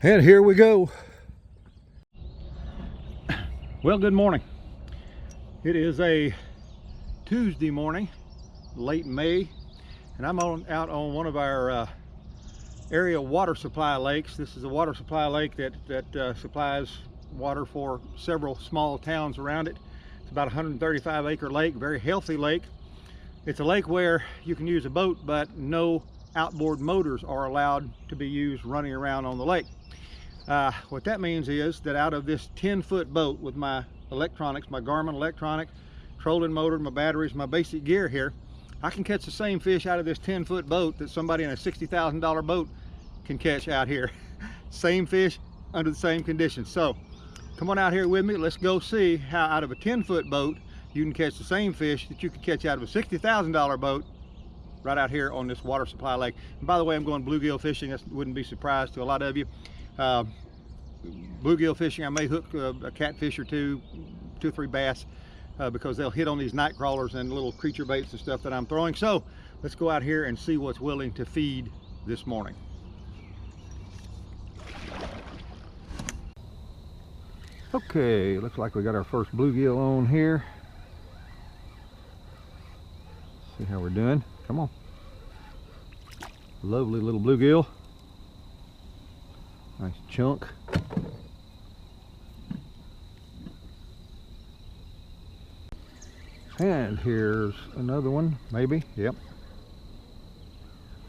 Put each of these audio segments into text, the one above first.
And here we go. Well, good morning. It is a Tuesday morning, late May, and I'm out on one of our area water supply lakes. This is a water supply lake that supplies water for several small towns around it. It's about a 135 acre lake, very healthy lake. It's a lake where you can use a boat, but no outboard motors are allowed to be used running around on the lake. What that means is that out of this 10-foot boat with my electronics, my Garmin electronic, trolling motor, my batteries, my basic gear here, I can catch the same fish out of this 10-foot boat that somebody in a $60,000 boat can catch out here. Same fish under the same conditions. So come on out here with me. Let's go see how out of a 10-foot boat you can catch the same fish that you could catch out of a $60,000 boat right out here on this water supply lake. And by the way, I'm going bluegill fishing. That wouldn't be a surprise to a lot of you. Bluegill fishing, I may hook a catfish or two or three bass because they'll hit on these night crawlers and little creature baits and stuff that I'm throwing. So let's go out here and see what's willing to feed this morning. Okay, looks like we got our first bluegill on here. See how we're doing. Come on. Lovely little bluegill. Nice chunk. And here's another one, maybe. Yep.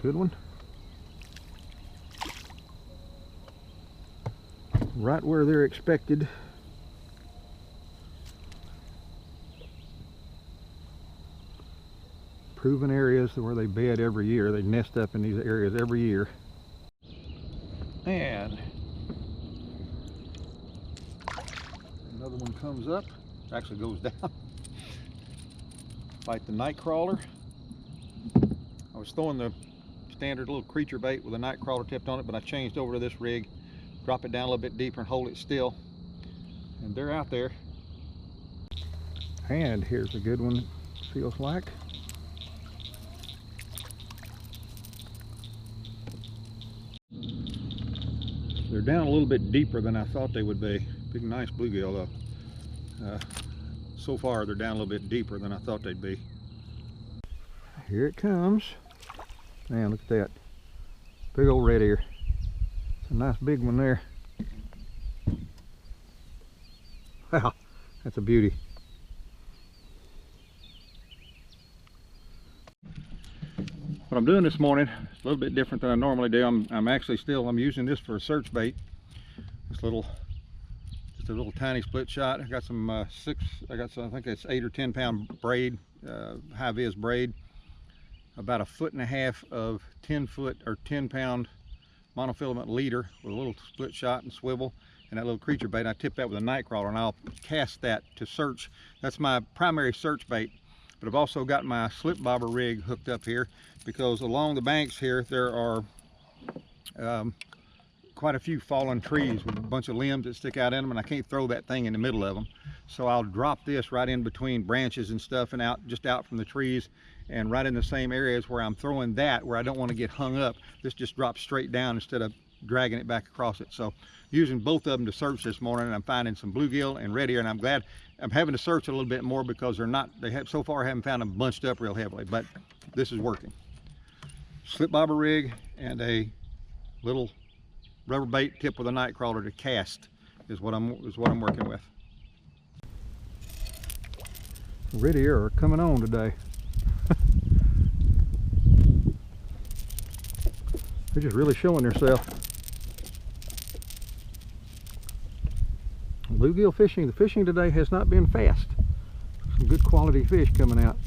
Good one. Right where they're expected. Proven areas where they bed every year. They nest up in these areas every year. And another one comes up, actually goes down. Like the night crawler. I was throwing the standard little creature bait with a night crawler tipped on it, but I changed over to this rig, drop it down a little bit deeper and hold it still. And they're out there. And here's a good one, feels like. They're down a little bit deeper than I thought they would be. Big nice bluegill though. So far they're down a little bit deeper than I thought they'd be. Here it comes. Man, look at that. Big old red ear. It's a nice big one there. Wow, that's a beauty. What I'm doing this morning is a little bit different than I normally do. I'm using this for a search bait. This just a little tiny split shot. I got some I think it's 8 or 10 pound braid, high vis braid, about 1.5 foot of 10-foot or 10-pound monofilament leader with a little split shot and swivel and that little creature bait. I tip that with a night crawler and I'll cast that to search. That's my primary search bait. But I've also got my slip bobber rig hooked up here because along the banks here there are quite a few fallen trees with a bunch of limbs that stick out in them, and I can't throw that thing in the middle of them. So I'll drop this right in between branches and stuff and just out from the trees and right in the same areas where I'm throwing that, where I don't want to get hung up. This just drops straight down instead of dragging it back across it. So using both of them to search this morning, and I'm finding some bluegill and red ear, and I'm glad I'm having to search a little bit more because so far I haven't found them bunched up real heavily, but this is working. Slip bobber rig and a little rubber bait tip with a night crawler to cast is what I'm working with. Red ear are coming on today. They're just really showing themselves. Bluegill fishing, the fishing today has not been fast. Some good quality fish coming out.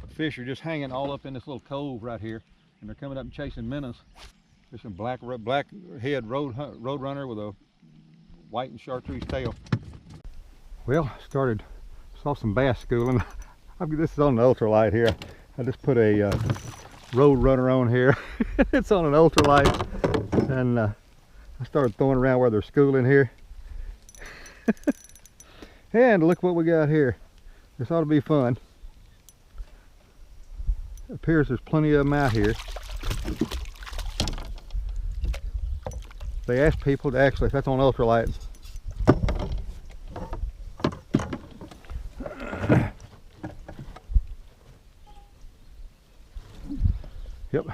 The fish are just hanging all up in this little cove right here, and they're coming up and chasing minnows. There's some black head road runner with a white and chartreuse tail. Well, saw some bass schooling. This is on an ultralight here. I just put a road runner on here. It's on an ultralight, and I started throwing around where they're schooling here. And look what we got here. This ought to be fun. It appears there's plenty of them out here. They ask people to actually, if that's on ultralight. Yep.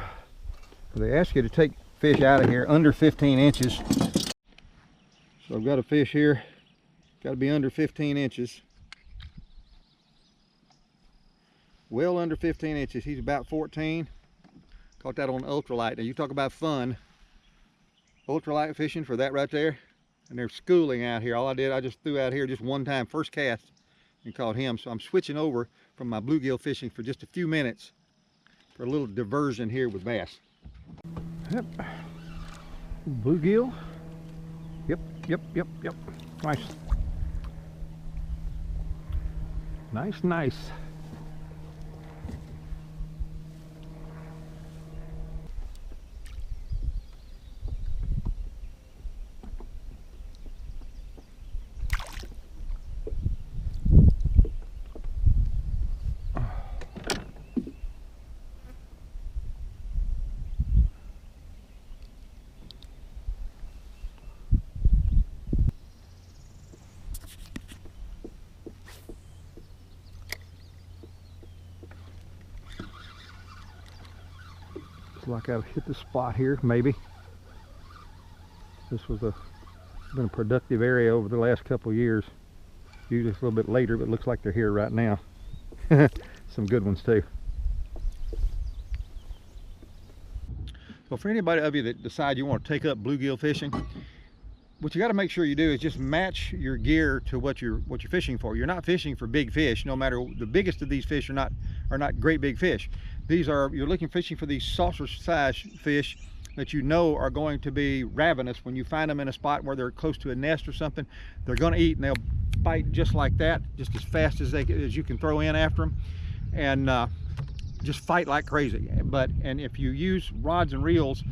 They ask you to take fish out of here under 15 inches. So I've got a fish here, got to be under 15 inches. Well under 15 inches. He's about 14. Caught that on ultralight. Now you talk about fun. Ultralight fishing for that right there. And they're schooling out here. All I did, I just threw out here just one time, first cast, and caught him. So I'm switching over from my bluegill fishing for just a few minutes for a little diversion here with bass. Yep. Bluegill. Yep. Nice. Nice. Like I've hit the spot here, maybe. This was been a productive area over the last couple of years. Usually it's a little bit later, but it looks like they're here right now. Some good ones too. So for anybody of you that decide you want to take up bluegill fishing, what you got to make sure you do is just match your gear to what you're fishing for. You're not fishing for big fish, no matter the biggest of these fish are not great big fish. You're fishing for these saucer size fish that you know are going to be ravenous. When you find them in a spot where they're close to a nest or something, they're going to eat, and they'll bite just like that, just as fast as you can throw in after them, and just fight like crazy. And if you use rods and reels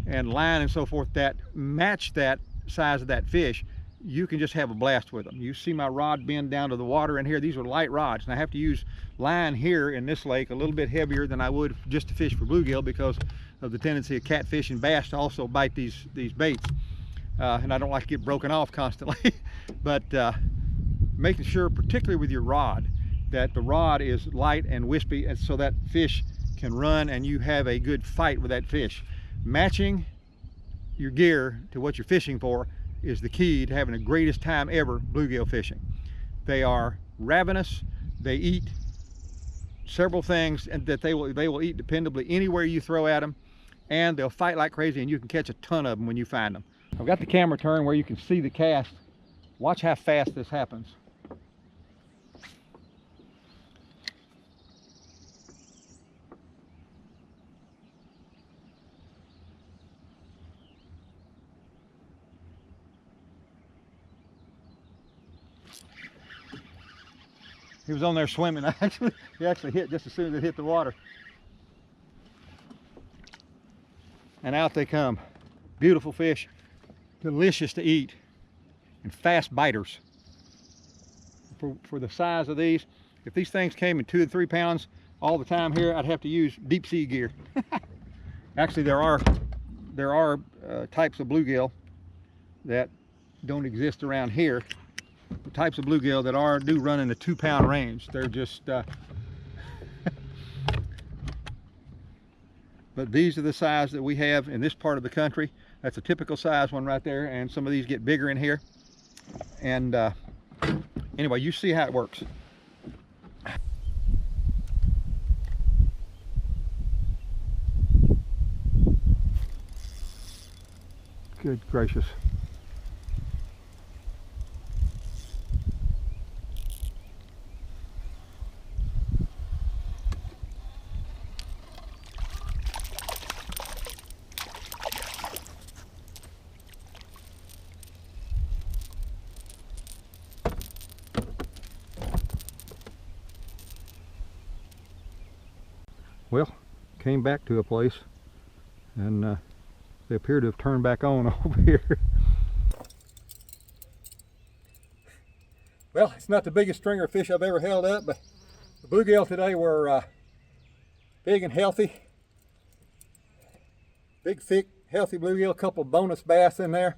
and line and so forth that match that size of that fish, you can just have a blast with them. You see my rod bend down to the water in here. These are light rods, and I have to use line here in this lake a little bit heavier than I would just to fish for bluegill, because of the tendency of catfish and bass to also bite these baits, and I don't like to get broken off constantly. But making sure, particularly with your rod, that the rod is light and wispy, and so that fish can run and you have a good fight with that fish. Matching your gear to what you're fishing for is the key to having the greatest time ever bluegill fishing. They are ravenous. They eat several things, and that they will eat dependably anywhere you throw at them, and they'll fight like crazy, and you can catch a ton of them when you find them. I've got the camera turned where you can see the cast. Watch how fast this happens. He was on there swimming. He actually hit just as soon as it hit the water. And out they come. Beautiful fish, delicious to eat, and fast biters. For the size of these, if these things came in 2 to 3 pounds all the time here, I'd have to use deep sea gear. Actually, there are types of bluegill that don't exist around here. The types of bluegill that do run in the 2 pound range. They're just but these are the size that we have in this part of the country. That's a typical size one right there, and some of these get bigger in here. And anyway, you see how it works. Good gracious. Well, came back to a place, and they appear to have turned back on over here. Well, it's not the biggest stringer fish I've ever held up, but the bluegill today were big and healthy. Big, thick, healthy bluegill, a couple bonus bass in there.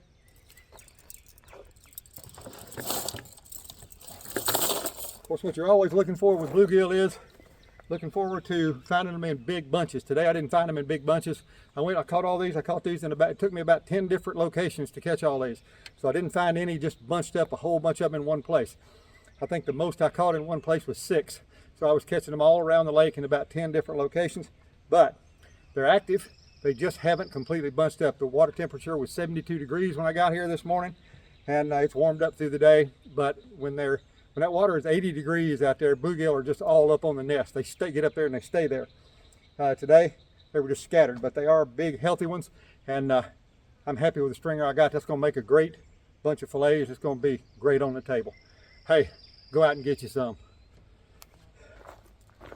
Of course, what you're always looking for with bluegill is looking forward to finding them in big bunches. Today I didn't find them in big bunches. I caught all these. I caught these in about, it took me about 10 different locations to catch all these. So I didn't find any just bunched up, a whole bunch of them in one place. I think the most I caught in one place was 6. So I was catching them all around the lake in about 10 different locations. But they're active. They just haven't completely bunched up. The water temperature was 72 degrees when I got here this morning, and it's warmed up through the day. But when that water is 80 degrees out there, bluegill are just all up on the nest. They get up there and they stay there. Today, they were just scattered, but they are big, healthy ones, and I'm happy with the stringer I got. That's going to make a great bunch of fillets. It's going to be great on the table. Hey, go out and get you some.